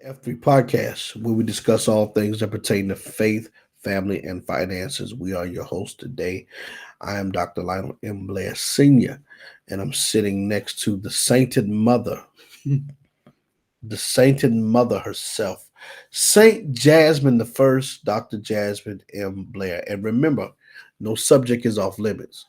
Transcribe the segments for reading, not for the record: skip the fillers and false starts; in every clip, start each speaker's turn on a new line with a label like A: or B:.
A: F3 Podcast, where we discuss all things that pertain to faith, family, and finances. We are your host today. I am Dr. Lionel M. Blair Sr., and I'm sitting next to the sainted mother, the sainted mother herself, Saint Jasmine the First, Dr. Jasmine M. Blair. And remember, no subject is off limits.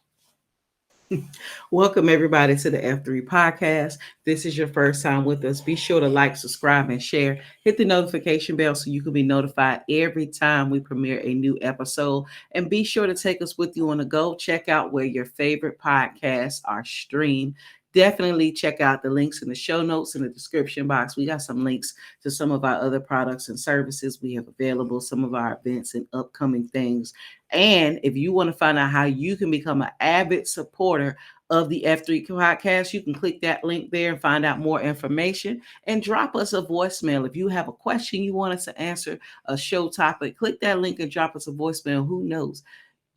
B: Welcome, everybody, to the F3 podcast. This is your first time with us. Be sure to like, subscribe, and share. Hit the notification bell so you can be notified every time we premiere a new episode. And be sure to take us with you on the go. Check out where your favorite podcasts are streamed. Definitely check out the links in the show notes in the description box. We got some links to some of our other products and services we have available, some of our events and upcoming things. And if you want to find out how you can become an avid supporter of the F3 podcast, you can click that link there and find out more information and drop us a voicemail. If you have a question you want us to answer, a show topic, click that link and drop us a voicemail. Who knows?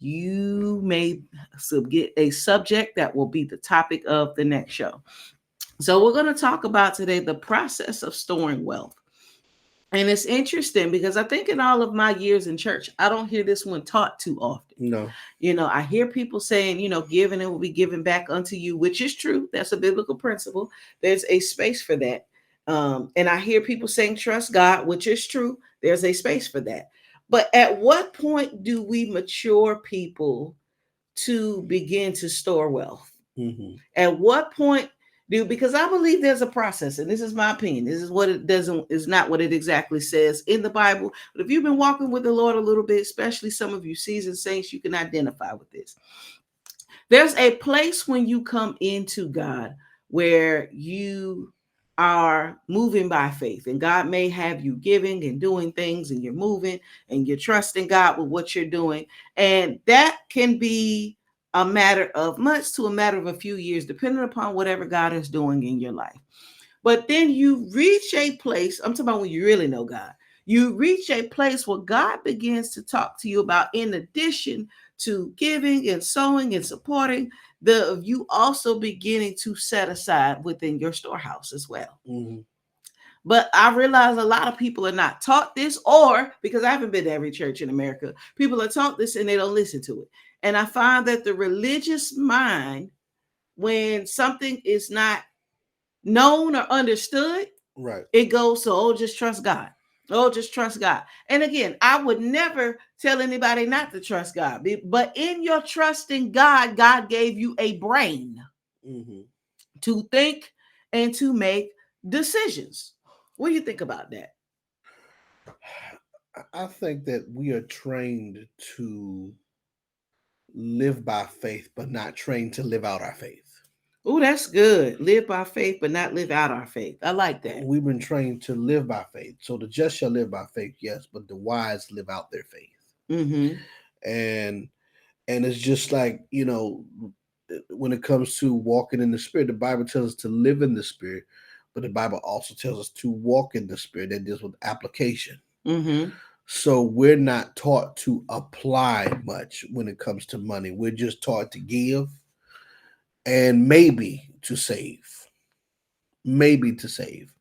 B: You may get a subject that will be the topic of the next show. So, we're going to talk about today the process of storing wealth. And it's interesting because I think in all of my years in church, I don't hear this one taught too often.
A: No.
B: I hear people saying, giving and will be given back unto you, which is true. That's a biblical principle. There's a space for that. And I hear people saying, trust God, which is true. There's a space for that. But at what point do we mature people to begin to store wealth?
A: Mm-hmm.
B: At what point because I believe there's a process, and this is my opinion. This is what it doesn't is not what it exactly says in the Bible. But if you've been walking with the Lord a little bit, especially some of you seasoned saints, you can identify with this. There's a place when you come into God where you are moving by faith, and God may have you giving and doing things, and you're moving and you're trusting God with what you're doing. And that can be a matter of months to a matter of a few years, depending upon whatever God is doing in your life. But then you reach a place, I'm talking about when you really know God. You reach a place where God begins to talk to you about, in addition to giving and sowing and supporting, you also beginning to set aside within your storehouse as well.
A: Mm-hmm.
B: But I realize a lot of people are not taught this, or because I haven't been to every church in America, people are taught this and they don't listen to it. And I find that the religious mind, when something is not known or understood,
A: Right.
B: it goes to, oh, just trust God. Oh, just trust God. And again, I would never tell anybody not to trust God. But in your trusting God, God gave you a brain
A: Mm-hmm.
B: to think and to make decisions. What do you think about that?
A: I think that we are trained to live by faith, but not trained to live out our faith.
B: Oh, that's good. Live by faith, but not live out our faith. I like that.
A: We've been trained to live by faith. So the just shall live by faith, yes, but the wise live out their faith.
B: Mm-hmm.
A: And it's just like, when it comes to walking in the spirit, the Bible tells us to live in the spirit, but the Bible also tells us to walk in the spirit. That deals with application.
B: Mm-hmm.
A: So we're not taught to apply much when it comes to money. We're just taught to give and maybe to save. Maybe to save.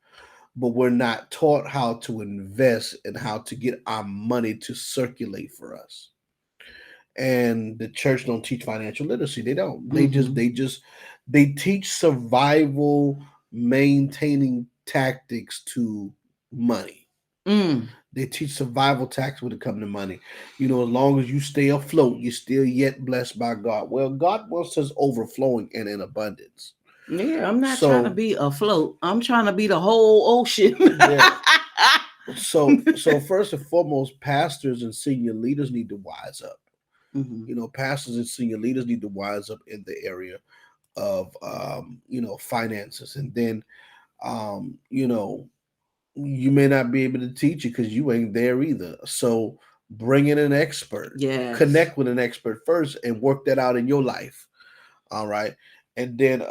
A: But we're not taught how to invest and how to get our money to circulate for us. And the church don't teach financial literacy. They don't.
B: Mm-hmm.
A: They teach survival maintaining tactics to money.
B: Mm.
A: They teach survival tactics when it comes to money. As long as you stay afloat, you're still yet blessed by God. Well, God wants us overflowing and in abundance.
B: Yeah, I'm not trying to
A: So
B: be afloat. I'm trying to be the whole ocean.
A: yeah. So first and foremost, pastors and senior leaders need to wise up.
B: Mm-hmm.
A: Pastors and senior leaders need to wise up in the area of finances. And then you may not be able to teach it because you ain't there either. So bring in an expert,
B: Yes.
A: connect with an expert first, and work that out in your life. All right, and then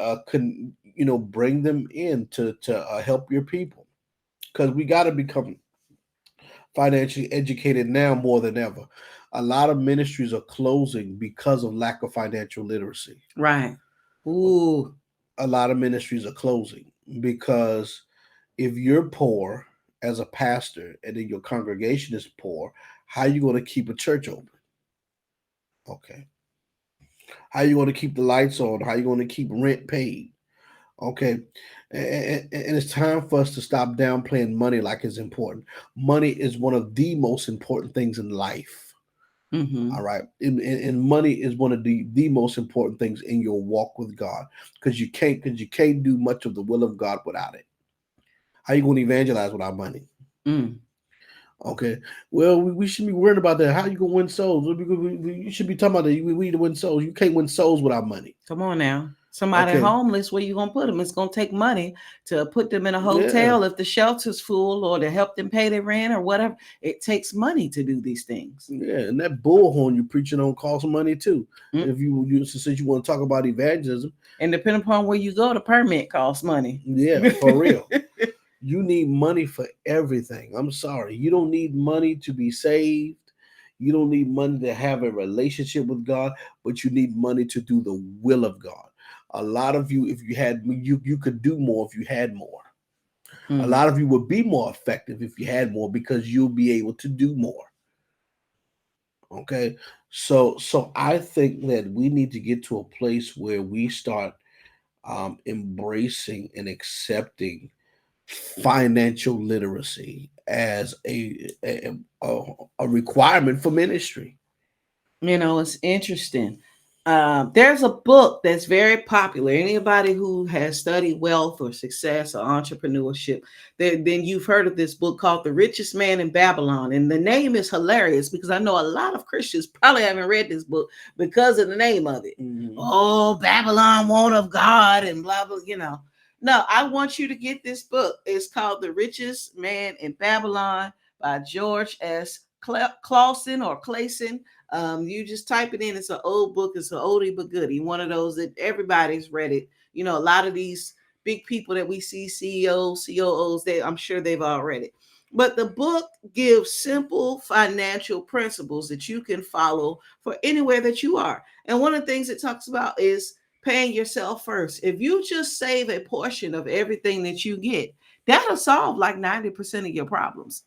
A: bring them in to help your people, because we got to become financially educated now more than ever. A lot of ministries are closing because of lack of financial literacy.
B: Right. Ooh.
A: A lot of ministries are closing because if you're poor as a pastor and then your congregation is poor, how are you going to keep a church open? Okay. How are you going to keep the lights on? How are you going to keep rent paid? Okay. And it's time for us to stop downplaying money like it's important. Money is one of the most important things in life.
B: Mm-hmm.
A: All right. And money is one of the most important things in your walk with God. Because you can't do much of the will of God without it. How you going to evangelize without money?
B: Mm.
A: Okay. Well, we should be worried about that. How you gonna win souls? You should be talking about that. We need to win souls. You can't win souls without money.
B: Come on now. Somebody
A: Okay.
B: homeless, where you gonna put them? It's gonna take money to put them in a
A: Yeah.
B: hotel if the shelter's full, or to help them pay their rent or whatever. It takes money to do these things.
A: Yeah, and that bullhorn you preaching on costs money too.
B: Mm.
A: If since you want to talk about evangelism,
B: And depending upon where you go, the permit costs money.
A: yeah, for real. You need money for everything. I'm sorry. You don't need money to be saved. You don't need money to have a relationship with God, but you need money to do the will of God. A lot of you, if you had, you could do more if you had more. A lot of you would be more effective if you had more because you'll be able to do more. Okay. So I think that we need to get to a place where we start embracing and accepting financial literacy as a requirement for ministry.
B: You know, it's interesting. There's a book that's very popular. Anybody who has studied wealth or success or entrepreneurship, then you've heard of this book called The Richest Man in Babylon. And the name is hilarious because I know a lot of Christians probably haven't read this book because of the name of it. Mm-hmm. Oh, Babylon, want of God, and blah, blah, you know. No, I want you to get this book. It's called The Richest Man in Babylon by George S. Clausen or Clayson. You just type it in. It's an old book. It's an oldie but goodie. One of those that everybody's read it. You know, a lot of these big people that we see, CEOs, COOs, I'm sure they've all read it. But the book gives simple financial principles that you can follow for anywhere that you are. And one of the things it talks about is paying yourself first. If you just save a portion of everything that you get, that'll solve like 90% of your problems.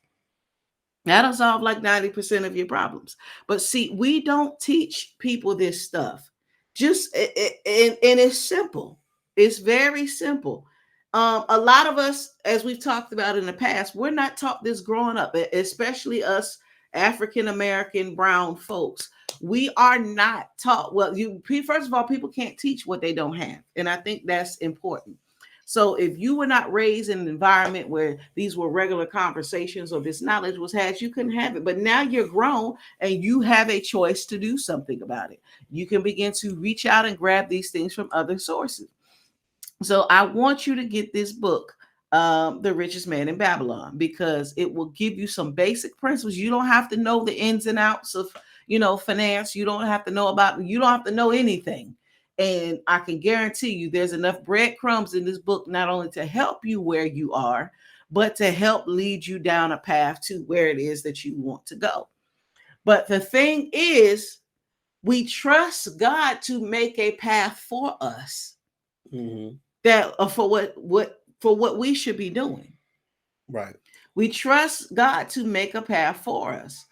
B: That'll solve like 90% of your problems. But see, we don't teach people this stuff. Just and it's simple. It's very simple. A lot of us, as we've talked about in the past, we're not taught this growing up, especially us African American brown folks. We are not taught. Well, first of all, people can't teach what they don't have, and I think that's important. So if you were not raised in an environment where these were regular conversations or this knowledge was had, you couldn't have it. But now you're grown and you have a choice to do something about it. You can begin to reach out and grab these things from other sources. So I want you to get this book, The Richest Man in Babylon, because it will give you some basic principles. You don't have to know the ins and outs of, finance. You don't have to know anything. And I can guarantee you there's enough breadcrumbs in this book, not only to help you where you are, but to help lead you down a path to where it is that you want to go. But the thing is, we trust God to make a path for us. Mm-hmm. That for what we should be doing.
A: Right.
B: We trust God to make a path for us.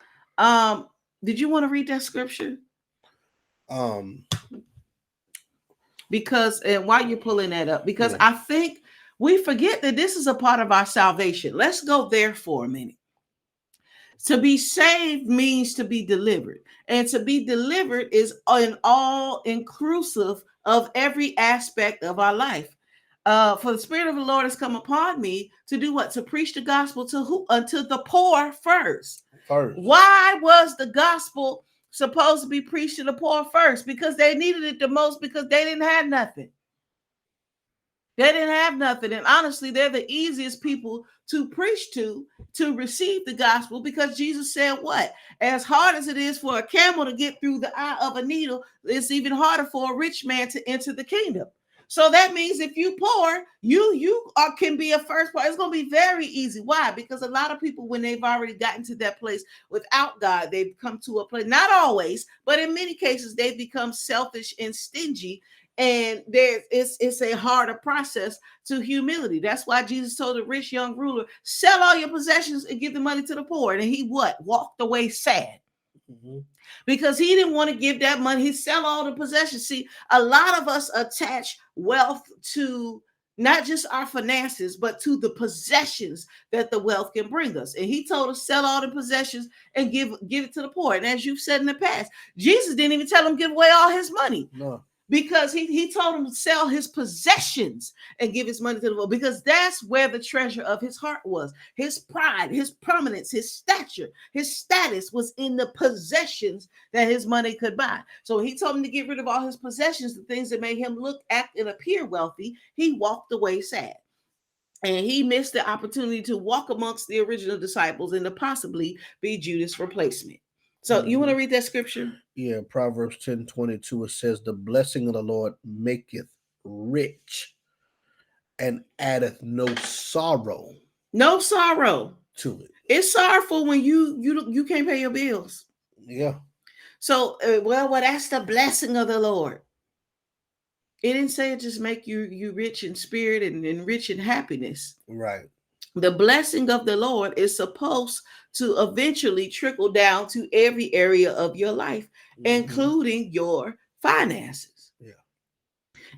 B: Did you want to read that scripture? Because, and while you're pulling that up, because I think we forget that this is a part of our salvation. Let's go there for a minute. To be saved means to be delivered. And to be delivered is an all-inclusive of every aspect of our life. For the Spirit of the Lord has come upon me to do what? To preach the gospel to who? Unto the poor first. Why was the gospel supposed to be preached to the poor first? Because they needed it the most, because they didn't have nothing. They didn't have nothing. And honestly, they're the easiest people to preach to receive the gospel, because Jesus said what? As hard as it is for a camel to get through the eye of a needle, it's even harder for a rich man to enter the kingdom. So that means if you poor, can be a first part. It's going to be very easy. Why? Because a lot of people, when they've already gotten to that place without God, they've come to a place, not always, but in many cases, they've become selfish and stingy. And it's a harder process to humility. That's why Jesus told the rich young ruler, sell all your possessions and give the money to the poor. And he walked away sad. Mm-hmm. Because he didn't want to give that money. He sell all the possessions. See, a lot of us attach wealth to not just our finances, but to the possessions that the wealth can bring us. And he told us, sell all the possessions and give it to the poor. And as you've said in the past, Jesus didn't even tell him give away all his money. No. Because he told him to sell his possessions and give his money to the world, because that's where the treasure of his heart was. His pride, his prominence, his stature, his status was in the possessions that his money could buy. So he told him to get rid of all his possessions, the things that made him look, act, and appear wealthy. He walked away sad. And he missed the opportunity to walk amongst the original disciples and to possibly be Judas' replacement. So you want to read that scripture?
A: Yeah, Proverbs 10:22, it says, the blessing of the Lord maketh rich and addeth no sorrow.
B: No sorrow
A: to it.
B: It's sorrowful when you can't pay your bills.
A: Yeah.
B: So, well, that's the blessing of the Lord. It didn't say it just make you rich in spirit and rich in happiness.
A: Right.
B: The blessing of the Lord is supposed to eventually trickle down to every area of your life, including your finances. Yeah.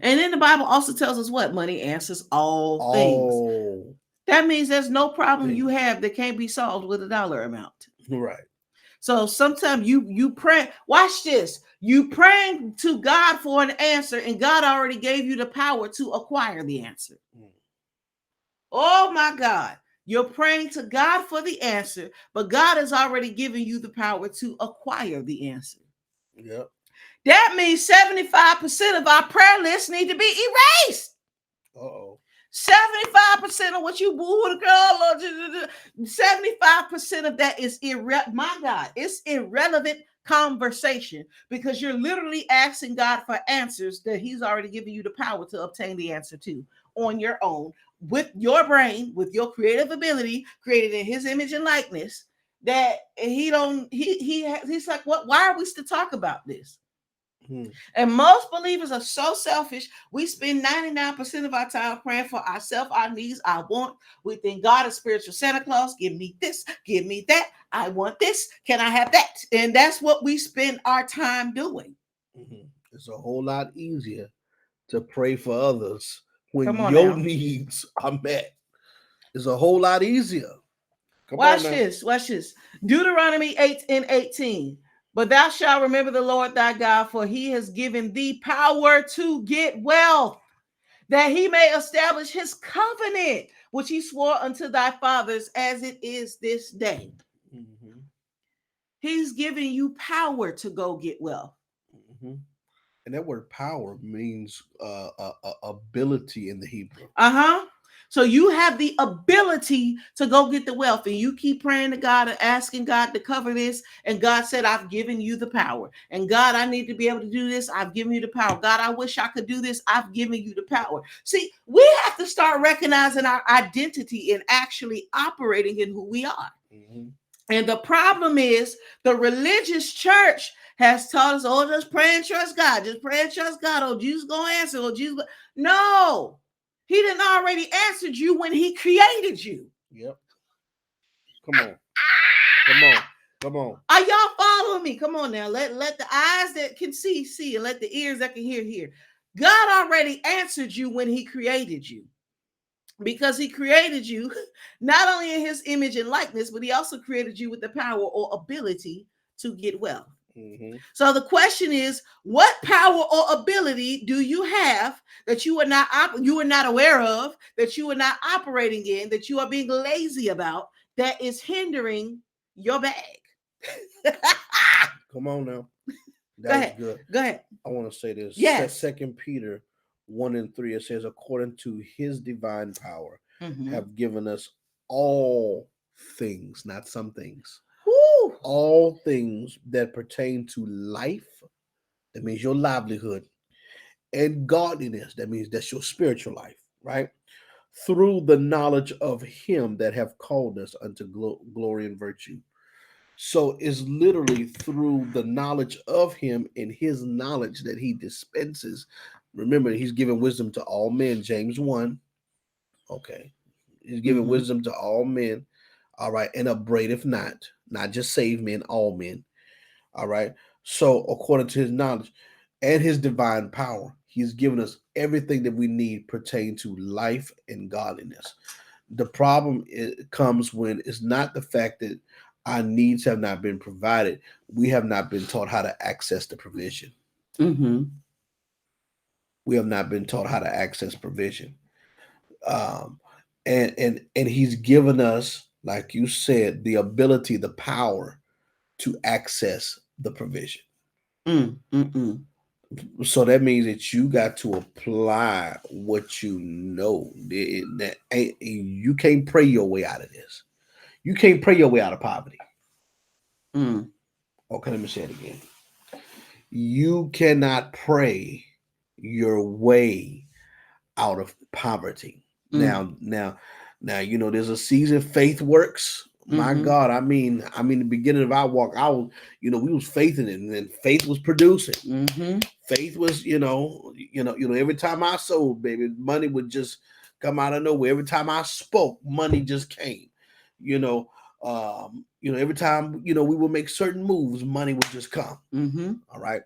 B: And then the Bible also tells us what? Money answers all things. That means there's no problem you have that can't be solved with a dollar amount.
A: Right.
B: So sometimes you pray. Watch this. You praying to God for an answer, and God already gave you the power to acquire the answer. Oh my God. You're praying to God for the answer, but God has already given you the power to acquire the answer.
A: Yep.
B: That means 75% of our prayer lists need to be erased. 75% of what you boo, girl, 75% of that is my God, it's irrelevant conversation, because you're literally asking God for answers that he's already given you the power to obtain the answer to on your own, with your brain, with your creative ability, created in his image and likeness. That he's like, what? Why are we still talking about this? And most believers are so selfish. We spend 99% of our time praying for ourselves, our needs, our want. We think God is spiritual Santa Claus. Give me this, give me that. I want this. Can I have that? And that's what we spend our time doing.
A: It's a whole lot easier to pray for others when your needs are met. It's a whole lot easier.
B: Watch this. Deuteronomy 8:18. But thou shalt remember the Lord thy God, for he has given thee power to get wealth, that he may establish his covenant, which he swore unto thy fathers, as it is this day. He's giving you power to go get wealth.
A: And that word power means ability in the Hebrew.
B: So you have the ability to go get the wealth, and you keep praying to God and asking God to cover this. And God said, I've given you the power. And God, I need to be able to do this. I've given you the power. God, I wish I could do this. I've given you the power. See, we have to start recognizing our identity and actually operating in who we are. And the problem is the religious church has taught us, oh, just pray and trust God. Just pray and trust God. Oh, Jesus going to answer. Oh, Jesus. No. He didn't already answered you when he created you.
A: Yep. Come on.
B: Are y'all following me? Come on now. Let the eyes that can see, and let the ears that can hear. God already answered you when he created you. Because he created you not only in his image and likeness, but he also created you with the power or ability to get wealth. So the question is, what power or ability do you have that you are not aware of, that you are not operating in, that you are being lazy about, that is hindering your bag?
A: Come on now.
B: That was good. Go ahead.
A: I want to say this.
B: Yes.
A: 2 Peter 1:3, it says, according to his divine power, have given us all things, not some things. All things that pertain to life, that means your livelihood, and godliness. That means that's your spiritual life, right? Through the knowledge of him that have called us unto glory and virtue. So it's literally through the knowledge of him and his knowledge that he dispenses. Remember, he's given wisdom to all men, James 1. Okay. He's given
B: Mm-hmm.
A: wisdom to all men. All right. And upbraideth not just save men, all men. All right. So according to his knowledge and his divine power, he's given us everything that we need pertaining to life and godliness. The problem comes when it's not the fact that our needs have not been provided. We have not been taught how to access the provision.
B: Mm-hmm.
A: We have not been taught how to access provision. Um, and he's given us, like you said, the ability, the power to access the provision.
B: Mm-mm.
A: So that means that you got to apply what you know. You can't pray your way out of this. You can't pray your way out of poverty.
B: Mm.
A: Okay, let me say it again. You cannot pray your way out of poverty.
B: Mm.
A: Now, there's a season faith works. My
B: Mm-hmm.
A: God, the beginning of our walk, we was faithing it, and then faith was producing.
B: Mm-hmm.
A: Faith was, every time I sold, baby, money would just come out of nowhere. Every time I spoke, money just came. Every time, we would make certain moves, money would just come.
B: Mm-hmm.
A: All right.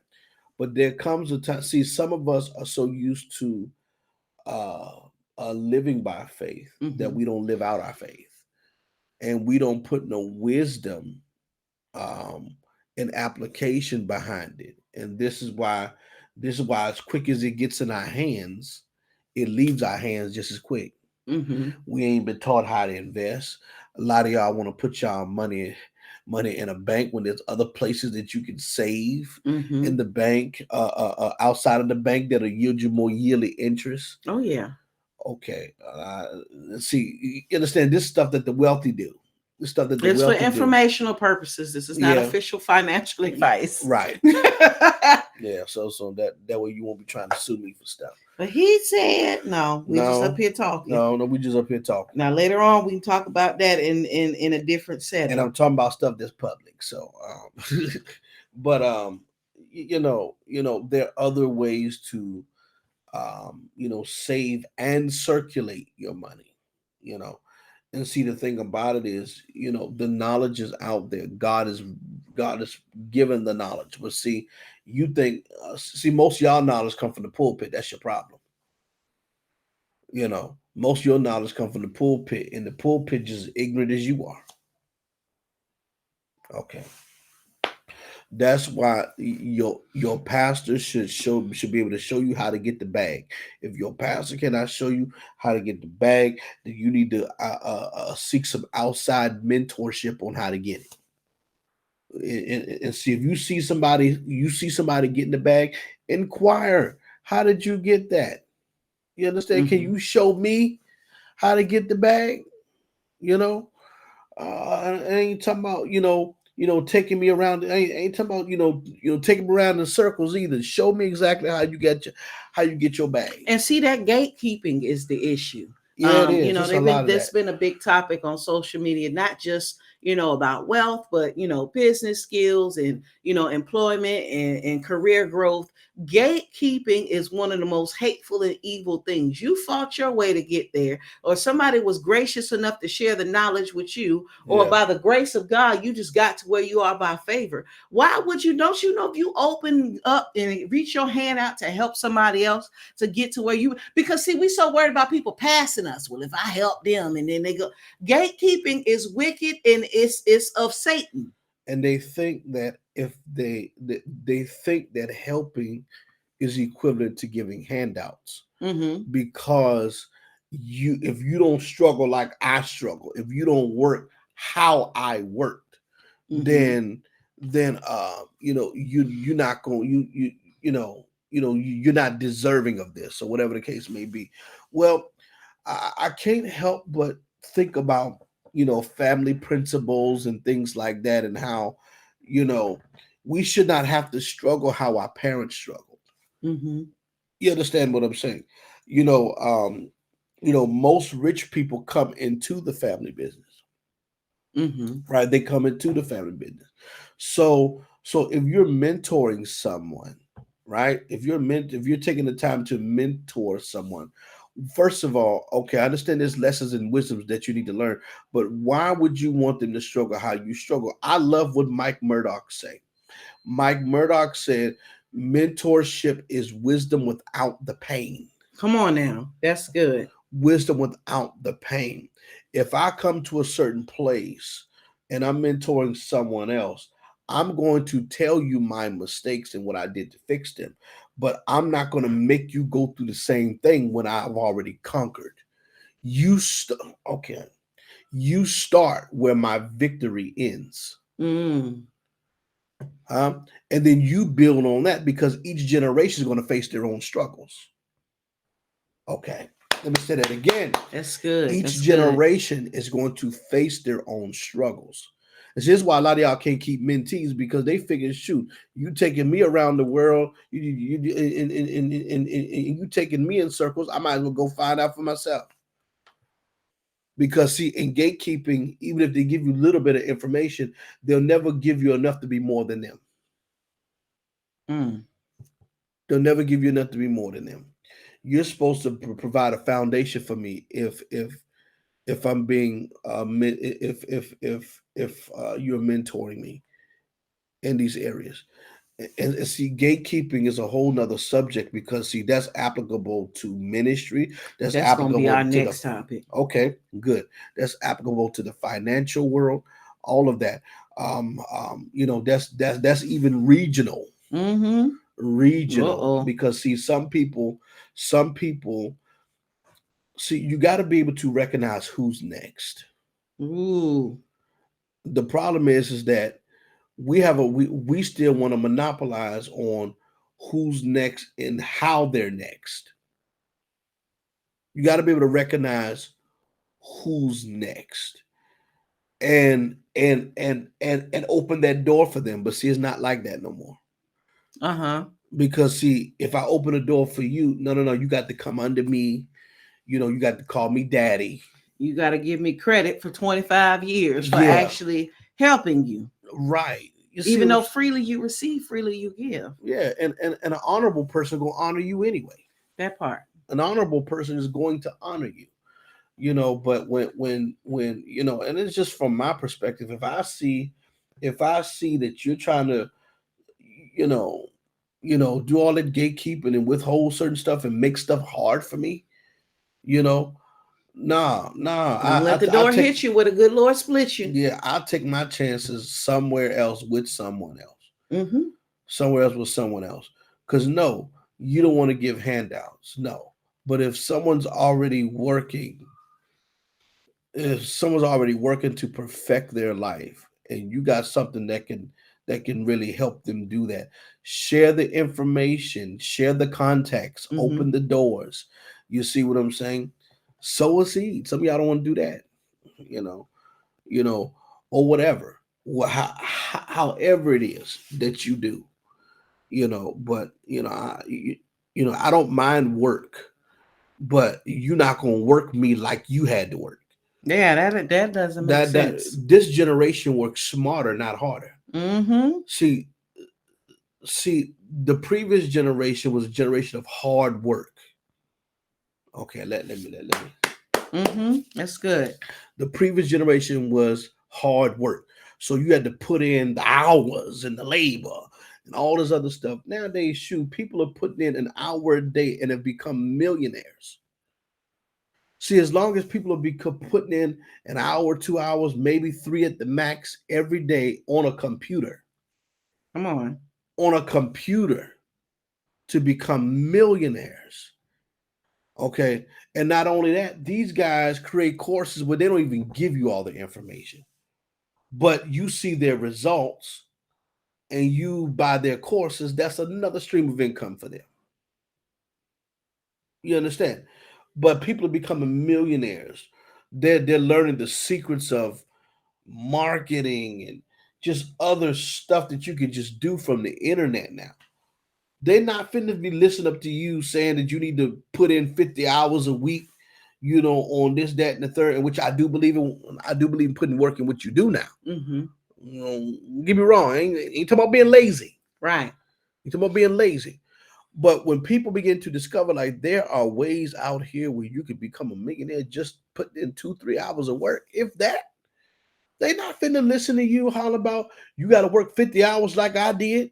A: But there comes a time, see, some of us are so used to uh, living by faith that
B: Mm-hmm.
A: we don't live out our faith. And we don't put no wisdom um, and application behind it. And this is why as quick as it gets in our hands, it leaves our hands just as quick.
B: Mm-hmm.
A: We ain't been taught how to invest. A lot of y'all want to put y'all money in a bank when there's other places that you can save
B: Mm-hmm.
A: in the bank, outside of the bank that'll yield you more yearly interest.
B: Oh yeah.
A: Okay, see, you understand this stuff that the wealthy do. This stuff that the
B: It's for
A: wealthy do.
B: informational purposes. This is not
A: Yeah,
B: official financial advice.
A: right. Yeah, so that way you won't be trying to sue me for stuff.
B: But he said, no, we just up
A: No,
B: here talking.
A: no, we just up here talking.
B: Now later on we can talk about that in a different setting.
A: And I'm talking about stuff that's public. So, but there are other ways to, save and circulate your money. You know, and see, the thing about it is, the knowledge is out there. God is given the knowledge. But see, you think, most of y'all knowledge come from the pulpit. That's your problem. Most of your knowledge come from the pulpit, and the pulpit just as ignorant as you are. Okay. That's why your pastor should be able to show you how to get the bag. If your pastor cannot show you how to get the bag, then you need to seek some outside mentorship on how to get it. And see, if you see somebody getting the bag, inquire, how did you get that? You understand?
B: Mm-hmm.
A: Can you show me how to get the bag? I ain't talking about taking me around. I ain't talking about taking me around in circles either. Show me exactly how you get your bag.
B: And see, that gatekeeping is the issue.
A: Yeah, it is.
B: That's been a big topic on social media, not just about wealth, but business skills and employment and career growth. Gatekeeping is one of the most hateful and evil things. You fought your way to get there, or somebody was gracious enough to share the knowledge with you, or by the grace of God, you just got to where you are by favor. Why would you? Don't you know if you open up and reach your hand out to help somebody else to get to where you? Because see, we so worried about people passing us. Well, if I help them, and then they go. Gatekeeping is wicked and it's of Satan.
A: And they think that if they think that helping is equivalent to giving handouts, because if you don't struggle like I struggle, if you don't work how I worked, then you're not going you're not deserving of this, or whatever the case may be. Well, I can't help but think about family principles and things like that, and how we should not have to struggle how our parents struggled. You understand what I'm saying? You know, most rich people come into the family business,
B: Mm-hmm.
A: right? They come into the family business. So if you're mentoring someone, right? If you're taking the time to mentor someone, first of all, okay, I understand there's lessons and wisdoms that you need to learn, but why would you want them to struggle how you struggle? I love what Mike Murdoch say. Mike Murdoch said, mentorship is wisdom without the pain.
B: Come on now. That's good.
A: Wisdom without the pain. If I come to a certain place and I'm mentoring someone else, I'm going to tell you my mistakes and what I did to fix them. But I'm not going to make you go through the same thing when I've already conquered. Okay. You start where my victory ends.
B: Mm.
A: And then you build on that because each generation is going to face their own struggles. Okay. Let me say that again.
B: That's good.
A: Each
B: That's
A: generation is going to face their own struggles. This is why a lot of y'all can't keep mentees because they figure, shoot, you taking me around the world, and you taking me in circles, I might as well go find out for myself. Because see, in gatekeeping, even if they give you a little bit of information, they'll never give you enough to be more than them.
B: good. Mm.
A: They'll never give you enough to be more than them. You're supposed to provide a foundation for me if I'm being if you're mentoring me in these areas. And see, gatekeeping is a whole nother subject because see, that's applicable to ministry. That's
B: That's gonna be our
A: applicable to
B: next
A: the
B: topic.
A: okay, good. That's applicable to the financial world, all of that. That's even
B: Mm-hmm.
A: regional
B: Uh-oh.
A: because see, some people see you got to be able to recognize who's next.
B: Ooh.
A: The problem is that we still want to monopolize on who's next and how they're next. You got to be able to recognize who's next and open that door for them. But see, it's not like that no more.
B: Uh-huh.
A: Because see, if I open a door for you, no, you got to come under me. You got to call me daddy.
B: You got to give me credit for 25 years for
A: Yeah,
B: actually helping you.
A: right. You see,
B: Even though freely you receive, freely you give.
A: yeah, and an honorable person gonna honor you anyway.
B: That part.
A: An honorable person is going to honor you. But when and it's just from my perspective, if I see that you're trying to you know do all that gatekeeping and withhold certain stuff and make stuff hard for me, you know nah,
B: Don't let the
A: I
B: door
A: take
B: hit you where the good Lord split you.
A: yeah, I'll take my chances somewhere else with someone else,
B: Mm-hmm.
A: somewhere else with someone else. Because no, you don't want to give handouts, no. But if someone's already working to perfect their life and you got something that can really help them do that, share the information, share the contacts,
B: Mm-hmm.
A: open the doors. You see what I'm saying? Sow a seed. Some of y'all don't want to do that, you know you know or whatever. However it is that you do, but I don't mind work, but you're not going to work me like you had to work.
B: Yeah, that doesn't make
A: That
B: sense.
A: this generation works smarter, not harder.
B: Mm-hmm.
A: See, the previous generation was a generation of hard work. Okay, let me.
B: Mm-hmm. That's good.
A: The previous generation was hard work, so you had to put in the hours and the labor and all this other stuff. Nowadays, shoot, people are putting in an hour a day and have become millionaires. See, as long as people are putting in an hour, 2 hours, maybe three at the max every day
B: Come on.
A: on a computer to become millionaires. Okay. And not only that, these guys create courses where they don't even give you all the information, but you see their results and you buy their courses. That's another stream of income for them. You understand? But people are becoming millionaires. They're learning the secrets of marketing and just other stuff that you can just do from the internet now. They're not finna be listening up to you saying that you need to put in 50 hours a week, on this, that, and the third, and which I do believe in. I do believe in putting work in what you do now.
B: Mm-hmm.
A: Get me wrong. Ain't talking about being lazy.
B: Right.
A: Ain't talking about being lazy. But when people begin to discover like there are ways out here where you could become a millionaire just putting in 2-3 hours of work, if that, they not finna listen to you holler about you got to work 50 hours like I did.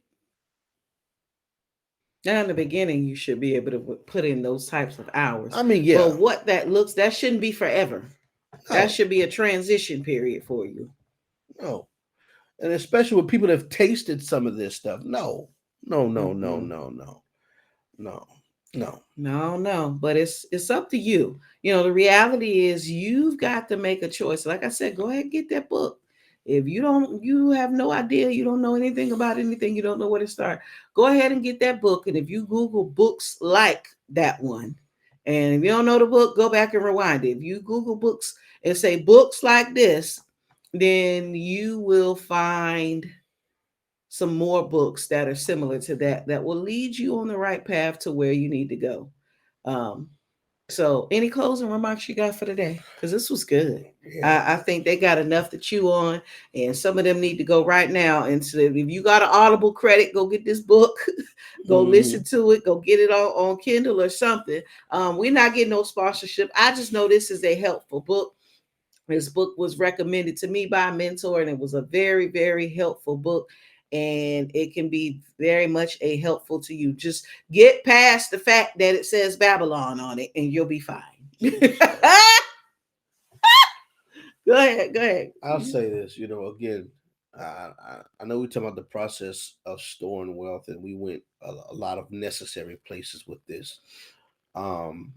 B: Now, in the beginning, you should be able to put in those types of hours.
A: I mean, yeah,
B: But what that shouldn't be forever. That
A: no,
B: should be a transition period for you.
A: no, and especially with people that have tasted some of this stuff. No, no, no, no,
B: Mm-mm.
A: no, no, no, no.
B: No, but it's up to you. The reality is you've got to make a choice. Like I said, go ahead and get that book. If you have no idea, you don't know anything about anything, you don't know where to start, go ahead and get that book. And if you Google books like that one, and if you don't know the book, go back and rewind it. If you Google books and say books like this, then you will find some more books that are similar to that will lead you on the right path to where you need to go. Um, so, any closing remarks you got for today? Because this was good.
A: Yeah.
B: I think they got enough to chew on, and some of them need to go right now. And so, if you got an Audible credit, go get this book, go listen to it, go get it on Kindle or something. We're not getting no sponsorship. I just know this is a helpful book. This book was recommended to me by a mentor, and it was a very, very helpful book. And it can be very much a helpful to you. Just get past the fact that it says Babylon on it, and you'll be fine. Go ahead.
A: I'll say this, again, I know we talk about the process of storing wealth, and we went a lot of necessary places with this. Um,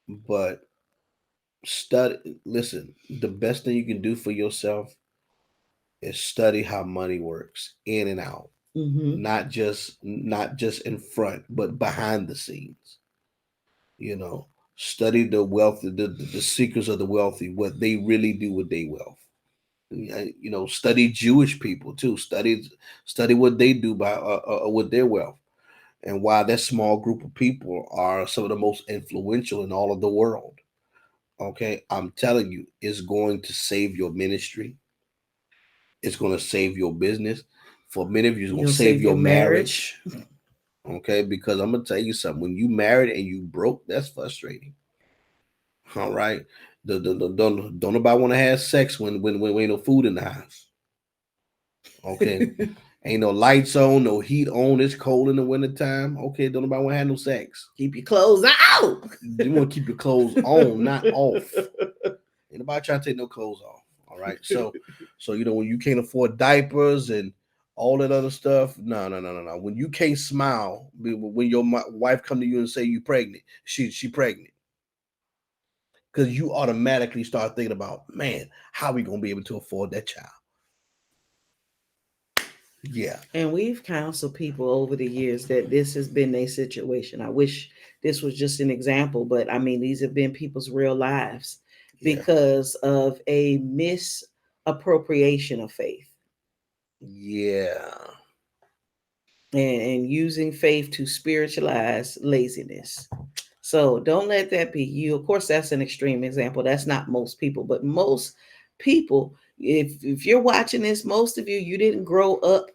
A: but listen, the best thing you can do for yourself is study how money works in and out,
B: Mm-hmm.
A: not just in front, but behind the scenes. You know, study the wealth, the secrets of the wealthy, what they really do with their wealth. Study Jewish people too. Study what they do with their wealth, and why that small group of people are some of the most influential in all of the world. Okay, I'm telling you, it's going to save your ministry. It's going to save your business. For many of you, it's going
B: You'll
A: to save
B: save your
A: your
B: marriage.
A: marriage. Okay, because I'm gonna tell you something. When you married and you broke, that's frustrating. All right. Don't nobody want to have sex when ain't no food in the house. Okay. Ain't no lights on, no heat on. It's cold in the wintertime. Okay, don't nobody want to have no sex.
B: Keep your clothes out.
A: You want to keep your clothes on, not off. Ain't nobody trying to take no clothes off. All right. So when you can't afford diapers and all that other stuff, no. When you can't smile, when your wife come to you and say you pregnant, she pregnant. Because you automatically start thinking about, man, how are we gonna be able to afford that child? Yeah.
B: And we've counseled people over the years that this has been a situation. I wish this was just an example, but I mean, these have been people's real lives
A: Yeah.
B: because of a misappropriation of faith
A: Yeah.
B: and using faith to spiritualize laziness. So don't let that be you. Of course, that's an extreme example. That's not most people, but most people, if you're watching this, most of you didn't grow up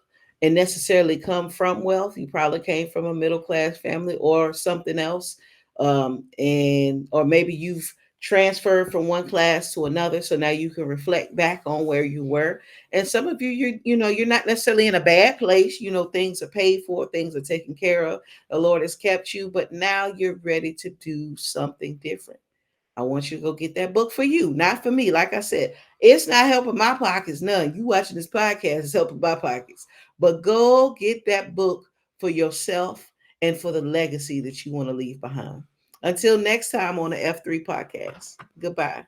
B: and necessarily come from wealth. You probably came from a middle class family or something else, and or maybe you've transferred from one class to another. So now you can reflect back on where you were. And some of you're not necessarily in a bad place. Things are paid for, things are taken care of, the Lord has kept you, but now you're ready to do something different. I want you to go get that book for you, not for me. Like I said, it's not helping my pockets. None. You watching this podcast is helping my pockets. But go get that book for yourself and for the legacy that you want to leave behind. Until next time on the F3 podcast. Goodbye.